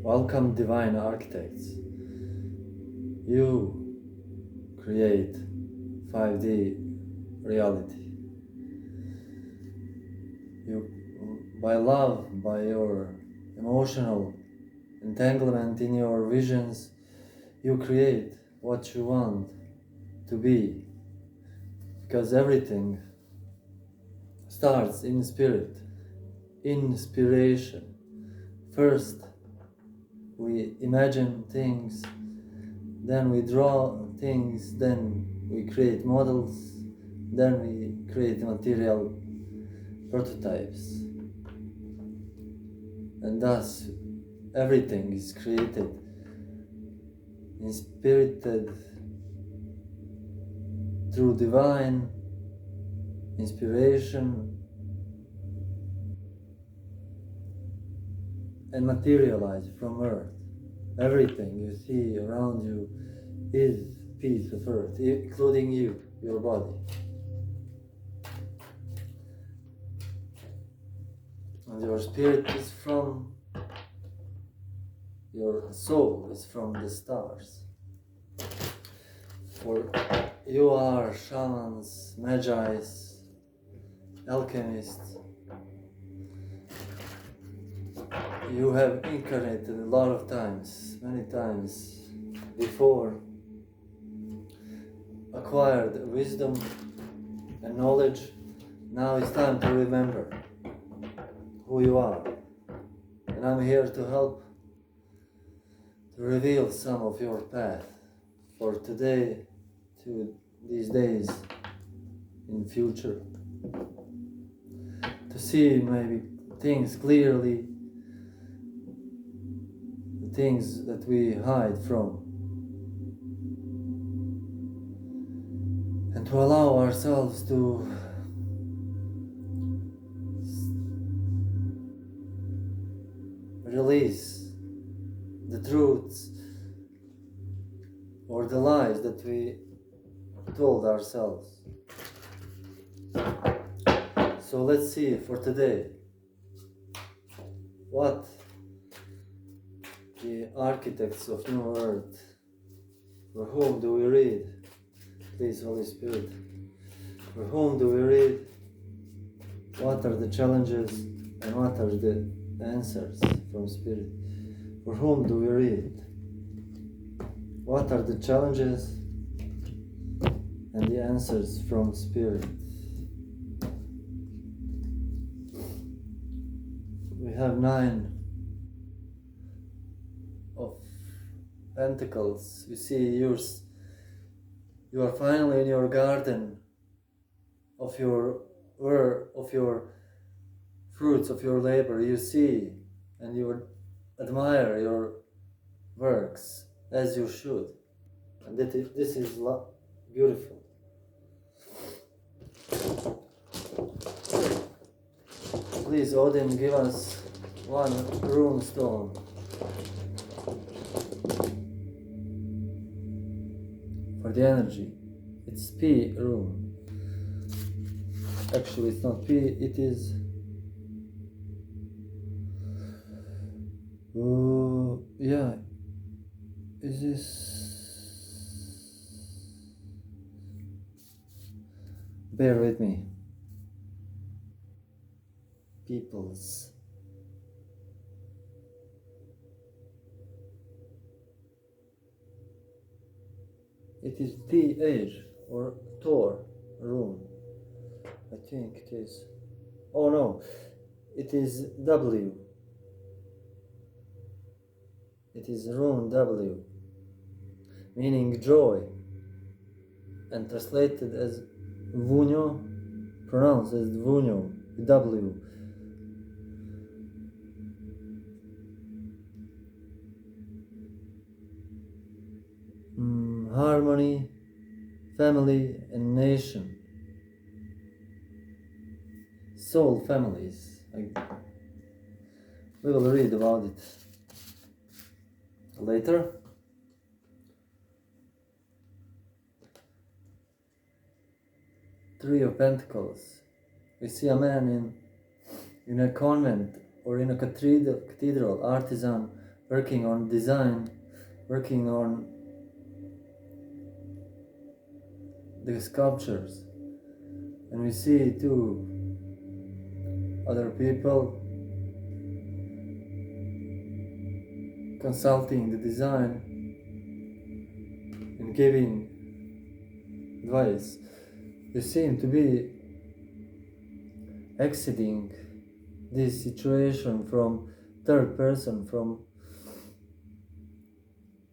Welcome, divine architects. You create 5D reality. You, by love, by your emotional entanglement in your visions, you create what you want to be. Because everything starts in spirit, inspiration. First, we imagine things, then we draw things, then we create models, then we create material prototypes. And thus, everything is created, inspirited through divine inspiration and materialized from earth. Everything you see around you is piece of earth, including you, your body. And your spirit is from, your soul is from the stars. For you are shamans, Magi, Alchemists. You have incarnated a lot of times, many times before, acquired wisdom and knowledge. Now it's time to remember who you are. And I'm here to help to reveal some of your path for today, to these days, in future. To see maybe things clearly, the things that we hide from. And to allow ourselves to release the truths or the lies that we told ourselves. So let's see for today what the architects of New Earth, for whom do we read? Please, Holy Spirit, for whom do we read? What are the challenges and what are the answers from Spirit? For whom do we read? What are the challenges and the answers from Spirit? We have 9 of Pentacles. You see, you are finally in your garden of your fruits of your labor. You see and you admire your works as you should, and this is beautiful. Please, Odin, give us 1 rune stone. For the energy, it's P rune. Actually, it's not P, it is yeah. Is this? Bear with me. Peoples. It is TH or Tor rune. I think it is. Oh no, it is W. It is rune W, meaning joy, and translated as Vunyo, pronounced as Vunyo, W. Harmony, family, and nation. Soul families. We will read about it later. Three of Pentacles. We see a man in a convent or in a cathedral, artisan, working on design, working on the sculptures. And we see two other people consulting the design and giving advice. You seem to be exiting this situation from third person, from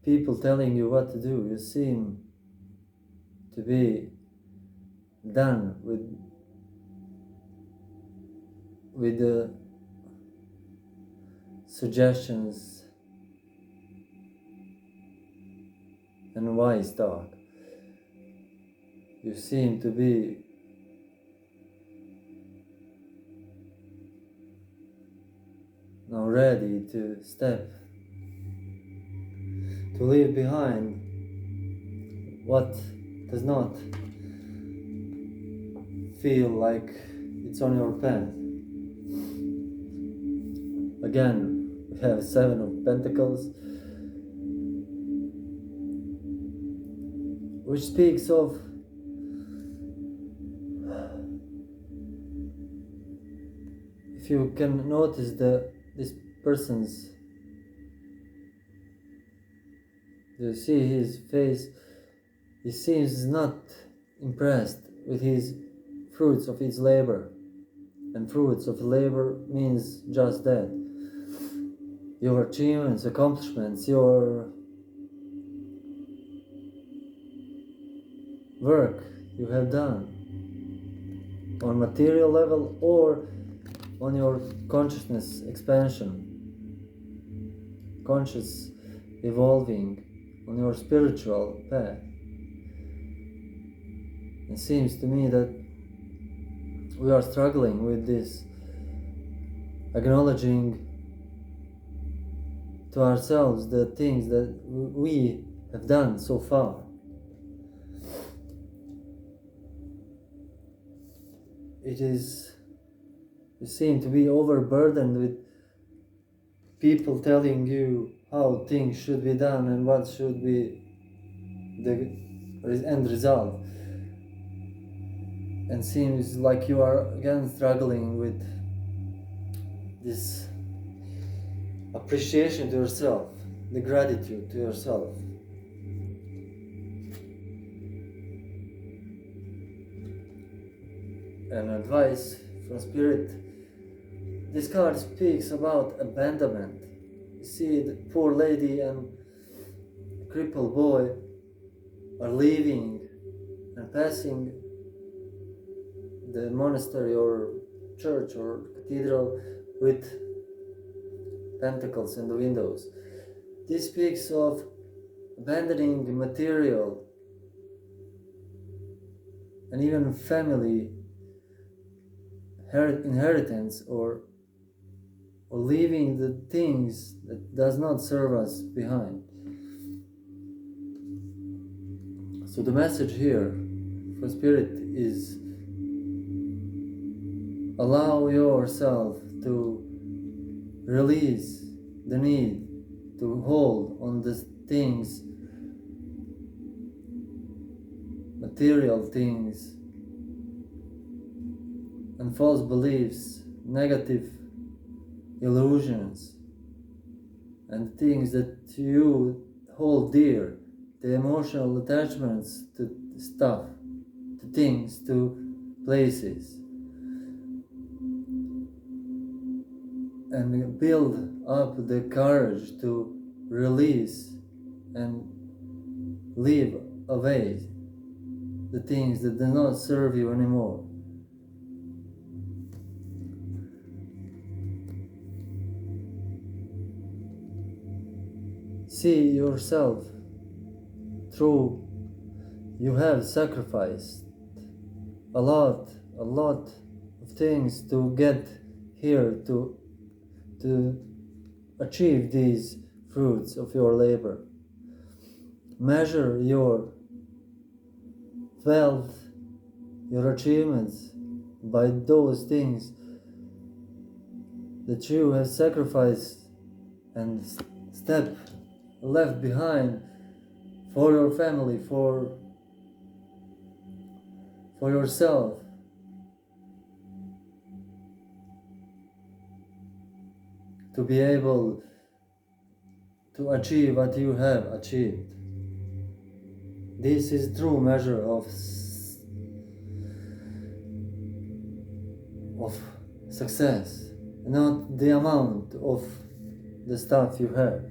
people telling you what to do. You seem to be done with the suggestions and wise talk. You seem to be now ready to step, to leave behind what does not feel like it's on your path. Again, we have Seven of Pentacles, which speaks of if you can notice this person's, you see his face, he seems not impressed with his fruits of his labor. And fruits of labor means just that. Your achievements, accomplishments, your work you have done on material level or on your consciousness expansion, conscious evolving on your spiritual path. It seems to me that we are struggling with this, acknowledging to ourselves the things that we have done so far. You seem to be overburdened with people telling you how things should be done and what should be the end result. And seems like you are again struggling with this appreciation to yourself, the gratitude to yourself. And advice from Spirit. This card speaks about abandonment. You see, the poor lady and crippled boy are leaving and passing the monastery or church or cathedral with pentacles in the windows. This speaks of abandoning material and even family inheritance or leaving the things that does not serve us behind. So the message here for Spirit is allow yourself to release the need to hold on the things, material things, and false beliefs, negative illusions, and things that you hold dear, the emotional attachments to stuff, to things, to places. And build up the courage to release and leave away the things that do not serve you anymore. See yourself through. You have sacrificed a lot of things to get here, to achieve these fruits of your labor. Measure your wealth, your achievements by those things that you have sacrificed and step left behind for your family, for yourself. To be able to achieve what you have achieved. This is true measure of success, not the amount of the stuff you have.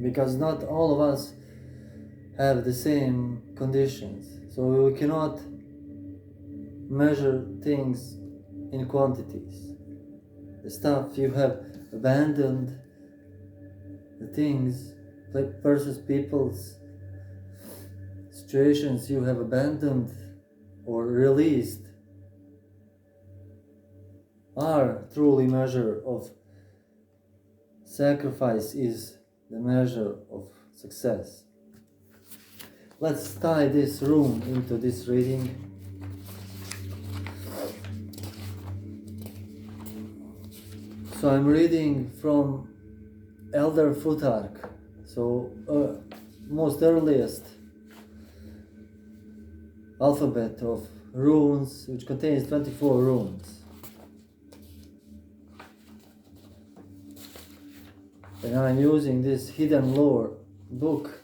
Because not all of us have the same conditions, so we cannot measure things in quantities. The stuff you have abandoned, the things, persons, peoples, situations you have abandoned or released are truly measure of sacrifice, is the measure of success. Let's tie this room into this reading. So I'm reading from Elder Futhark, so most earliest alphabet of runes, which contains 24 runes. And I'm using this Hidden Lore book,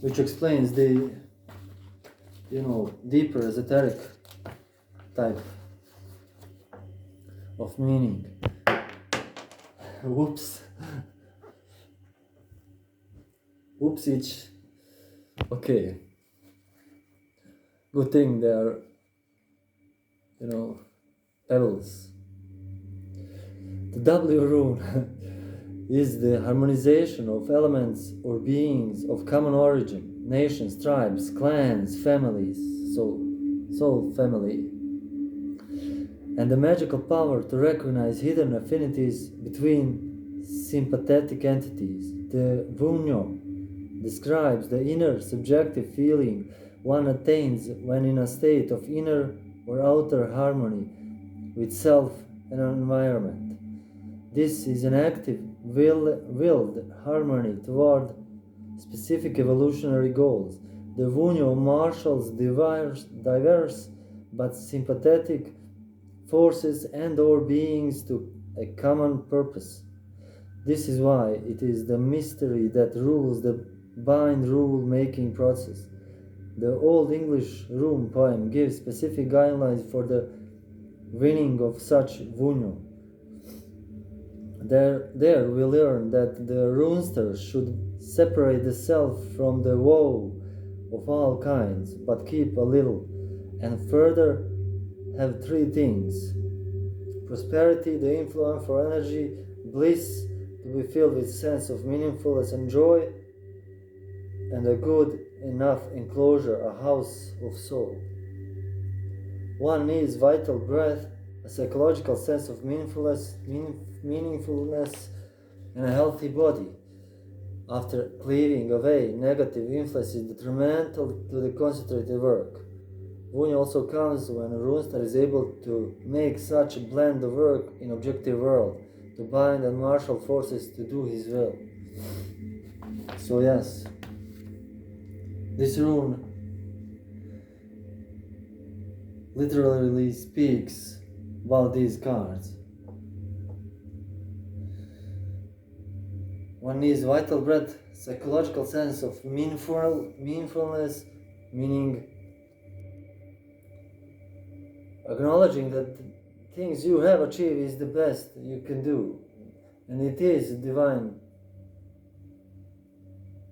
which explains the, deeper esoteric type of meaning. Whoops. Whoopsich. Okay. Good thing they are, pebbles. The W rune is the harmonization of elements or beings of common origin, nations, tribes, clans, families, soul family, and the magical power to recognize hidden affinities between sympathetic entities. The Vunyo describes the inner subjective feeling one attains when in a state of inner or outer harmony with self and environment. This is an active, willed harmony toward specific evolutionary goals. The Vunyo marshals diverse but sympathetic forces and or beings to a common purpose. This is why it is the mystery that rules the bind rule-making process. The Old English rune poem gives specific guidelines for the winning of such Vunyo. There we learn that the runester should separate the self from the woe of all kinds, but keep a little, and further have three things: prosperity, the influence for energy, bliss, to be filled with sense of meaningfulness and joy, and a good enough enclosure, a house of soul. One needs vital breath, a psychological sense of meaningfulness, and a healthy body. After clearing away negative influences detrimental to the concentrated work. Vunyo also comes when a runester is able to make such a blend of work in objective world, to bind and marshal forces to do his will. So yes, this rune literally speaks about these cards. One needs vital breath, psychological sense of meaningfulness, meaning acknowledging that things you have achieved is the best you can do, and it is divine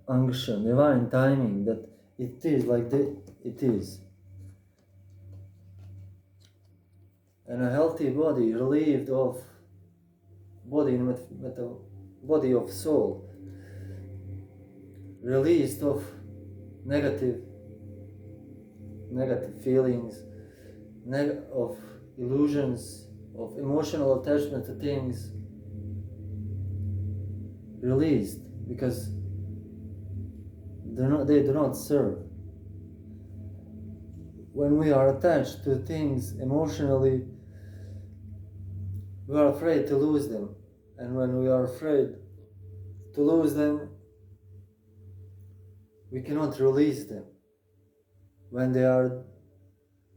unction, divine timing, that it is like it is. And a healthy body relieved of body of soul, released of negative feelings, of illusions, of emotional attachment to things, released because they do not serve. When we are attached to things emotionally, We are afraid to lose them. And when we are afraid to lose them, we cannot release them. When they are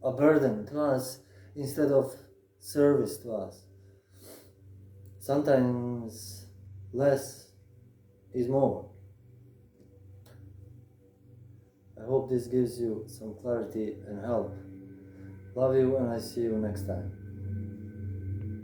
a burden to us instead of service to us. Sometimes less is more. I hope this gives you some clarity and help. Love you, and I see you next time.